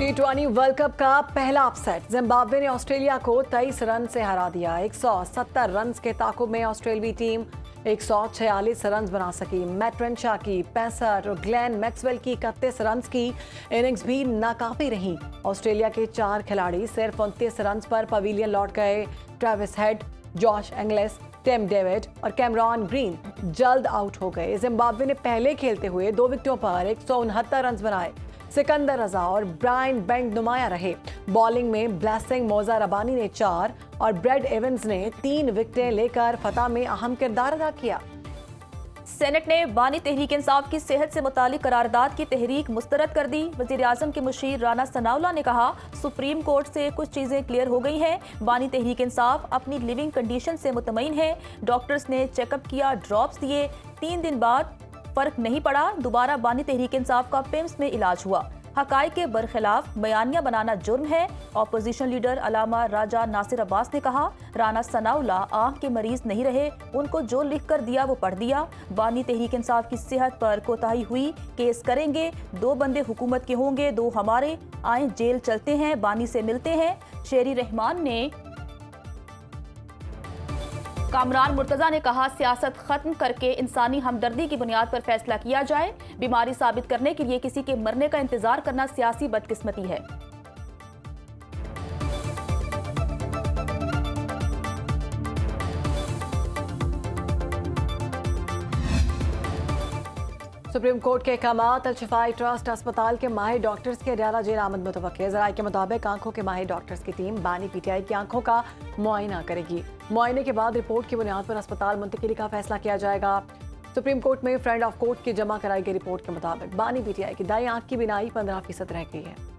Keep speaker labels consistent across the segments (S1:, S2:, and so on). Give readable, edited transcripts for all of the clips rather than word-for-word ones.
S1: T20 world cup का पहला upset. Zimbabwe ने ऑस्ट्रेलिया को 23 रन से हरा दिया। 170 रन के ताकुब में ऑस्ट्रेलियाई टीम 146 रन बना सकी। मैट रेनशा की 65 और ग्लेन मैक्सवेल की 31 रन की इनिंग्स भी नाकाफी रही। ऑस्ट्रेलिया के 4 खिलाड़ी सिर्फ 29 रन पर पवेलियन लौट गए। Travis Head, Josh Inglis, Tim David और कैमरॉन ग्रीन जल्द आउट हो गए। जिम्बाब्वे ने पहले खेलते हुए 2 विकेटों पर 169 रन बनाए। सिकंदर रजा और ब्रायन बेंड नुमाया रहे। बॉलिंग में ब्लेसिंग मोजा रबानी ने 4 और ब्रेड एवंस ने 3 विकेटें लेकर फतह में अहम किरदार अदा किया।
S2: सेनेट ने बानी तहरीक इंसाफ की सेहत से मुतालिक करारदाद की तहरीक मुस्तरद कर दी। वज़ीर आज़म के मुशीर राना सनाउल्लाह ने कहा, सुप्रीम कोर्ट से कुछ चीज़ें क्लियर हो गई हैं। बानी तहरीक इंसाफ अपनी लिविंग कंडीशन से मुतमईन है। डॉक्टर्स ने चेकअप किया, ड्रॉप्स दिए, 3 दिन बाद फर्क नहीं पड़ा। दोबारा बानी तहरीक इंसाफ का पिम्स में इलाज हुआ। हकाइक के बरखिलाफ बयानिया बनाना जुर्म है। ऑपोजिशन लीडर अलामा राजा नासिर अब्बास ने कहा, राना सनाउल्लाह आंख के मरीज नहीं रहे, उनको जो लिख कर दिया वो पढ़ दिया। बानी तहरीक इंसाफ की सेहत पर कोताही हुई, केस करेंगे। 2 बंदे हुकूमत के होंगे, 2 हमारे। आए जेल चलते हैं, बानी से मिलते हैं। शेरी रहमान ने कामरान मुर्तजा ने कहा, सियासत खत्म करके इंसानी हमदर्दी की बुनियाद पर फैसला किया जाए। बीमारी साबित करने के लिए किसी के मरने का इंतजार करना सियासी बदकिस्मती है।
S1: सुप्रीम कोर्ट के अहकामात। अल-शिफाई ट्रस्ट अस्पताल के माहिर डॉक्टर्स के अडयाला जेल आमद मुतवक्किल। ज़राए के मुताबिक आंखों के माहिर डॉक्टर्स की टीम बानी पीटीआई की आंखों का मुआयना करेगी। मुआयने के बाद रिपोर्ट की बुनियाद पर अस्पताल मुंतकिली का फैसला किया जाएगा। सुप्रीम कोर्ट में फ्रेंड ऑफ कोर्ट की जमा कराई गई रिपोर्ट के मुताबिक बानी पीटीआई की दाई आंख की बिनाई 15% रह गई है।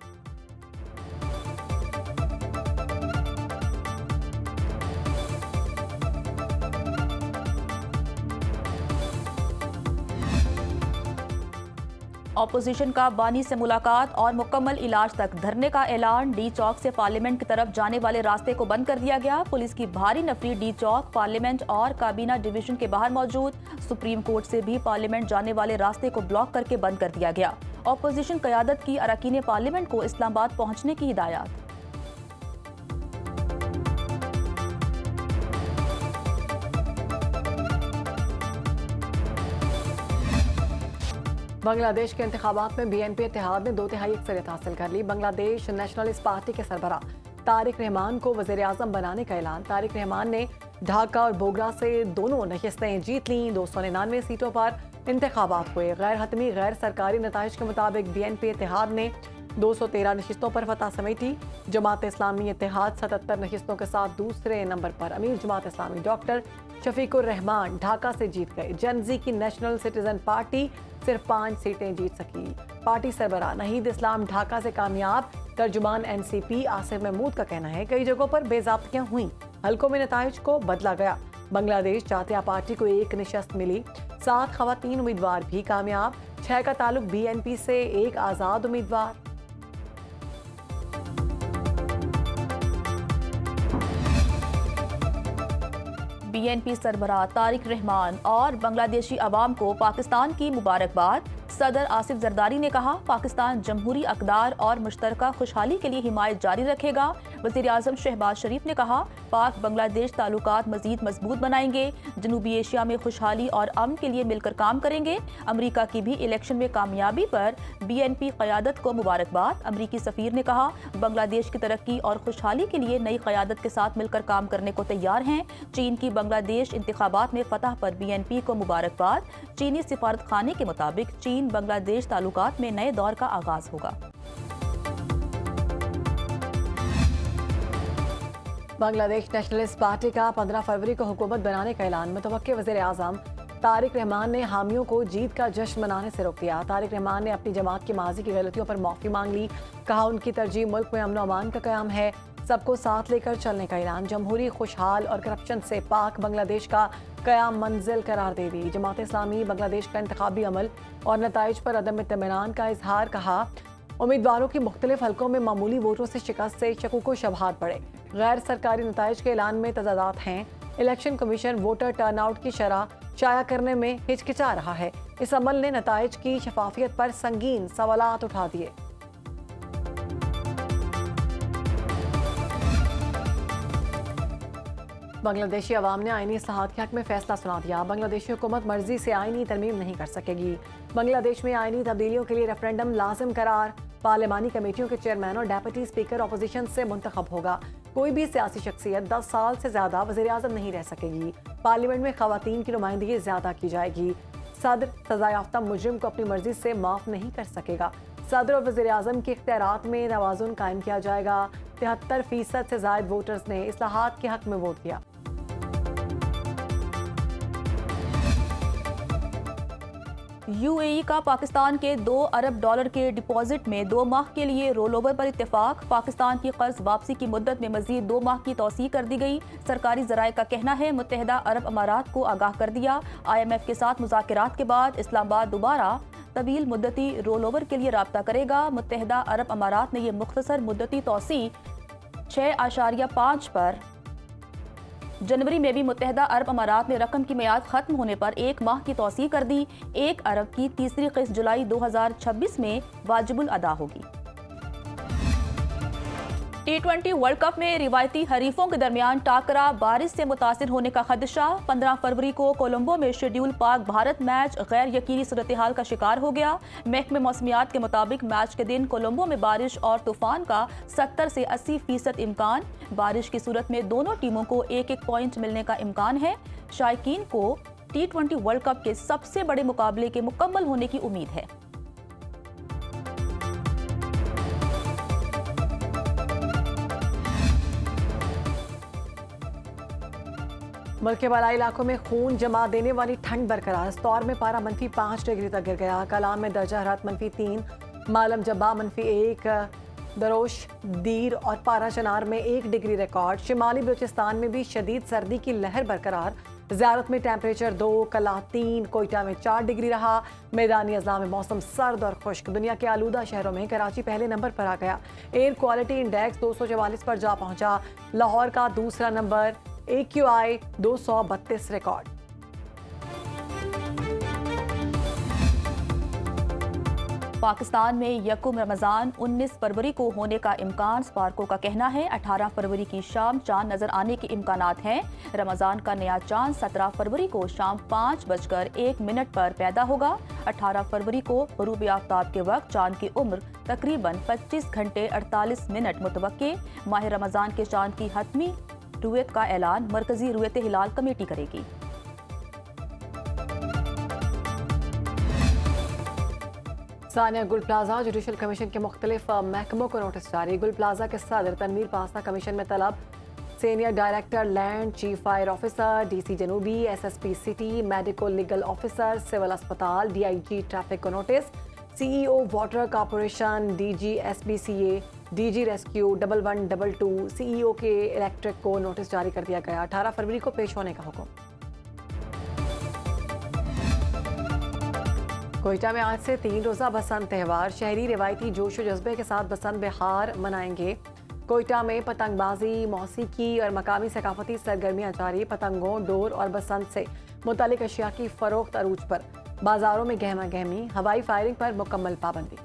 S2: ऑपोजिशन का बानी से मुलाकात और मुकम्मल इलाज तक धरने का ऐलान। डी चौक से पार्लियामेंट की तरफ जाने वाले रास्ते को बंद कर दिया गया। पुलिस की भारी नफरी डी चौक, पार्लियामेंट और काबीना डिवीजन के बाहर मौजूद। सुप्रीम कोर्ट से भी पार्लियामेंट जाने वाले रास्ते को ब्लॉक करके बंद कर दिया गया। ऑपोजिशन क़यादत की अरकान पार्लियामेंट को इस्लामाबाद पहुंचने की हिदायत।
S1: बांग्लादेश के इंतखाबात में बीएनपी इत्तेहाद ने 2/3 अक्सरियत हासिल कर ली। बांग्लादेश नेशनलिस्ट पार्टी के सरबराह तारिक रहमान को वज़ीर आज़म बनाने का ऐलान। तारिक रहमान ने ढाका और बोगरा से दोनों नशिस्तें जीत लीं। 299 सीटों पर इंतखाबात हुए। गैर हतमी गैर सरकारी नताइज के मुताबिक बीएनपी इत्तेहाद ने 213 नशिस्तों पर फतह समेटी। जमात इस्लामी इत्तेहाद 77 नशिस्तों के साथ दूसरे नंबर पर। अमीर जमात इस्लामी डॉक्टर शफीकुर रहमान ढाका से जीत गए। जनजी की नेशनल सिटीजन पार्टी सिर्फ 5 सीटें जीत सकी। पार्टी सरबराह नहीद इस्लाम ढाका से कामयाब। तर्जुमान एनसीपी आसिफ महमूद का कहना है, कई जगहों पर बेज़ाब्तियां हुई, हल्कों में नताइज को बदला गया। बांग्लादेश जातिया पार्टी को 1 नशस्त मिली। 7 खवातीन उम्मीदवार भी कामयाब। 6 का ताल्लुक बीएनपी से, 1 आज़ाद उम्मीदवार।
S2: बीएनपी सरबराह तारिक रहमान और बांग्लादेशी अवाम को पाकिस्तान की मुबारकबाद। सदर आसिफ जरदारी ने कहा, पाकिस्तान जमहूरी अक़दार और मुश्तरका खुशहाली के लिए हिमायत जारी रखेगा। वज़ीर आज़म शहबाज शरीफ ने कहा, पाक बांग्लादेश ताल्लुकात मज़ीद मजबूत बनाएंगे। जनूबी एशिया में खुशहाली और अमन के लिए मिलकर काम करेंगे। अमरीका की भी इलेक्शन में कामयाबी पर बीएनपी क़यादत को मुबारकबाद। अमरीकी सफ़ीर ने कहा, बांग्लादेश की तरक्की और खुशहाली के लिए नई क़यादत के साथ मिलकर काम करने को तैयार हैं। चीन की बांग्लादेश इंतखाबात में फतह पर बीएनपी को मुबारकबाद। चीनी सिफारत खाने के मुताबिक चीन बांग्लादेश ताल्लुकात में नए दौर का आगाज होगा।
S1: बांग्लादेश नेशनलिस्ट पार्टी का 15 फरवरी को हुकूमत बनाने का ऐलान। मुतवक्किल वज़ीर आज़म तारिक रहमान ने हामियों को जीत का जश्न मनाने से रोक दिया। तारिक रहमान ने अपनी जमात की माजी की गलतियों पर माफ़ी मांग ली। कहा, उनकी तरजीह मुल्क में अमन अमान का क़याम है। सबको साथ लेकर चलने का ऐलान। जमहूरी, खुशहाल और करप्शन से पाक बांग्लादेश का क़याम मंजिल करार दे दी। जमात इस्लामी बांग्लादेश का इंतखाबी अमल और नताइज पर अदम इत्मीनान का इजहार। कहा, उम्मीदवारों की मुख्तलिफ हल्कों में मामूली वोटों से शिकस्त से शकूक शबहात बढ़े। गैर सरकारी नताइज के ऐलान में तजादात हैं। इलेक्शन कमीशन वोटर टर्नआउट की शरह शाया करने में हिचकिचा रहा है। इस अमल ने नताइज की शफाफियत पर संगीन सवालात उठा दिए। बांग्लादेशी अवाम ने आईनी इस्लाहात के हक में फैसला सुना दिया। बांग्लादेशी हुकूमत मर्जी से आईनी तरमीम नहीं कर सकेगी। बांग्लादेश में आईनी तब्दीलियों के लिए रेफरेंडम लाजिम करार। पार्लिमानी कमेटियों के चेयरमैन और डेप्यूटी स्पीकर अपोजिशन से मुंतखब होगा। कोई भी सियासी शख्सियत 10 साल से ज्यादा वज़ीर आज़म नहीं रह सकेगी। पार्लियामेंट में खवातीन की नुमाइंदगी ज्यादा की जाएगी। सदर सजा याफ्ता मुजरिम को अपनी मर्जी से माफ नहीं कर सकेगा। सदर और वज़ीर आज़म के इख्तियारात में तवाज़ुन कायम किया जाएगा। 73% से ज़ायद वोटर्स ने इस्लाहात के हक में वोट किया।
S2: यूएई का पाकिस्तान के $2 अरब के डिपॉजिट में 2 माह के लिए रोल ओवर पर इत्तेफाक। पाकिस्तान की कर्ज वापसी की मुद्दत में मजीद 2 माह की तौसीह कर दी गई। सरकारी जराये का कहना है मुत्तहिदा अरब अमारात को आगाह कर दिया। IMF के साथ मुज़ाकरात के बाद इस्लामाबाद दोबारा तवील मुद्दती रोल ओवर के लिए राब्ता करेगा। मुत्तहिदा अरब अमारात ने यह मुख्तसर मुद्दती तौसीह 6.5 पर जनवरी में भी मुत्तहिदा अरब अमारात ने रकम की मियाद खत्म होने पर 1 माह की तौसीह कर दी। 1 अरब की तीसरी किस्त जुलाई 2026 में वाजिबुल अदा होगी। T20 वर्ल्ड कप में रिवायती हरीफों के दरमियान टाकरा, बारिश से मुतासिर होने का खदशा। 15 फरवरी को कोलंबो में शेड्यूल पाक भारत मैच गैर यकीनी सूरत हाल का शिकार हो गया। महकमे मौसमियात के मुताबिक मैच के दिन कोलंबो में बारिश और तूफान का 70 से 80% इम्कान। बारिश की सूरत में दोनों टीमों को 1-1 पॉइंट मिलने का इम्कान है। शायकीन को T20 वर्ल्ड कप के सबसे बड़े मुकाबले के मुकम्मल होने की उम्मीद है।
S1: मुल्क के बलाई इलाकों में खून जमा देने वाली ठंड बरकरार। इस्तौर में पारा -5 डिग्री तक गिर गया। कलाम में दर्जा हरारत -3, मालम जब्बा -1, दरोश दीर और पारा चनार में 1 डिग्री रिकॉर्ड। शिमाली बलूचिस्तान में भी शदीद सर्दी की लहर बरकरार। ज़ियारत में टेम्परेचर 2, कला 3, कोयटा में 4 डिग्री रहा। मैदानी अजला में मौसम सर्द और खुश्क। दुनिया के आलूदा शहरों में कराची पहले नंबर पर आ गया। एयर क्वालिटी इंडेक्स 244 पर जा पहुंचा। लाहौर का दूसरा नंबर, AQI 232 रिकॉर्ड।
S2: पाकिस्तान में यकुम रमज़ान 19 फरवरी को होने का इम्कान। स्पार्को का कहना है 18 फरवरी की शाम चांद नजर आने के इम्कानात हैं। रमज़ान का नया चांद 17 फरवरी को शाम 5:01 पर पैदा होगा। 18 फरवरी को ग़ुरूब आफ्ताब के वक्त चांद की उम्र तकरीबन 25 घंटे 48 मिनट मुतवक्के। माह रमज़ान के चांद की हतमी रुयत का ऐलान मरकजी रुयत हिलाल कमेटी करेगी।
S1: सानिया गुल प्लाजा जुडिशल कमीशन के मुख्तलिफ महकमों को नोटिस जारी। गुल प्लाजा के सदर तनवीर पासा कमीशन में तलब। Senior director land, chief fire officer, DC जनूबी, SSP city, medical legal officer, civil अस्पताल, DIG ट्रैफिक को notice. CEO water corporation, DG SBCA, DG rescue 1122, CEO K electric को नोटिस जारी कर दिया गया। 18 फरवरी को पेश होने का हुक्म। कोयटा में आज से 3 रोज़ा बसंत त्यौहार। शहरी रिवायती जोश व जज्बे के साथ बसंत बिहार मनाएंगे। कोयटा में पतंगबाजी, मौसीकी और मकामी सकाफती सरगर्मियां जारी। पतंगों, डोर और बसंत से मुतालिक अशिया की फरोख्त अरूज पर। बाजारों में गहमा गहमी। हवाई फायरिंग पर मुकम्मल पाबंदी।